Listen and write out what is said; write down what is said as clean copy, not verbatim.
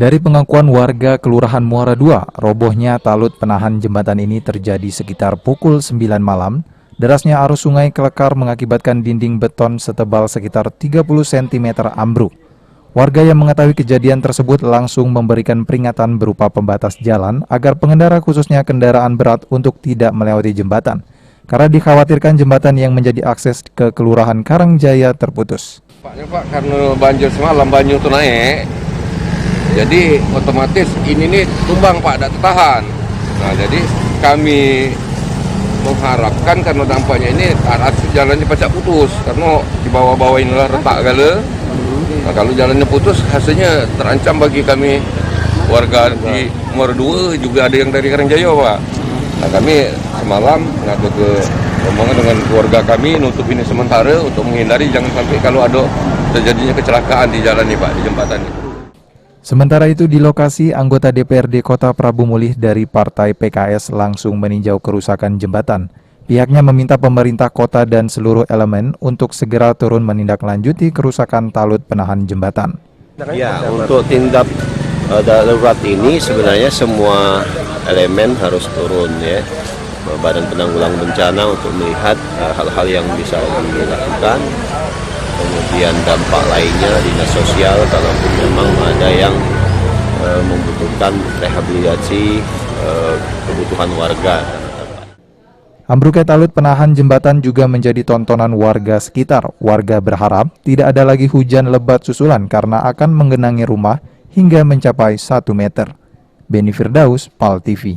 Dari pengakuan warga Kelurahan Muara II, robohnya talut penahan jembatan ini terjadi sekitar pukul 9 malam. Derasnya arus sungai Kelekar mengakibatkan dinding beton setebal sekitar 30 cm ambruk. Warga yang mengetahui kejadian tersebut langsung memberikan peringatan berupa pembatas jalan agar pengendara khususnya kendaraan berat untuk tidak melewati jembatan, karena dikhawatirkan jembatan yang menjadi akses ke Kelurahan Karangjaya terputus. Pak, karena banjir semalam, banjir itu naik, jadi otomatis ini nih tumbang Pak, tidak tertahan. Nah, jadi kami mengharapkan karena dampaknya ini arah jalannya pacak putus, karena di bawah-bawah inilah retak gala. Nah, kalau jalannya putus, hasilnya terancam bagi kami warga di Muara II, juga ada yang dari Karangjaya Pak. Nah, kami semalam ngadu ke rombongan dengan keluarga kami nutup ini sementara untuk menghindari jangan sampai kalau ada terjadinya kecelakaan di jalan ini Pak, di jembatan ini. Sementara itu di lokasi, anggota DPRD Kota Prabu Mulih dari Partai PKS langsung meninjau kerusakan jembatan. Pihaknya meminta pemerintah kota dan seluruh elemen untuk segera turun menindaklanjuti kerusakan talut penahan jembatan. Ya, untuk tindak darurat ini sebenarnya semua elemen harus turun ya. Badan Penanggulangan Bencana untuk melihat hal-hal yang bisa dilakukan. Kemudian dampak lainnya dinas sosial kalaupun memang ada yang membutuhkan rehabilitasi kebutuhan warga. Ambruknya talut penahan jembatan juga menjadi tontonan warga sekitar. Warga berharap tidak ada lagi hujan lebat susulan karena akan menggenangi rumah hingga mencapai 1 meter. Beni Firdaus, PAL TV.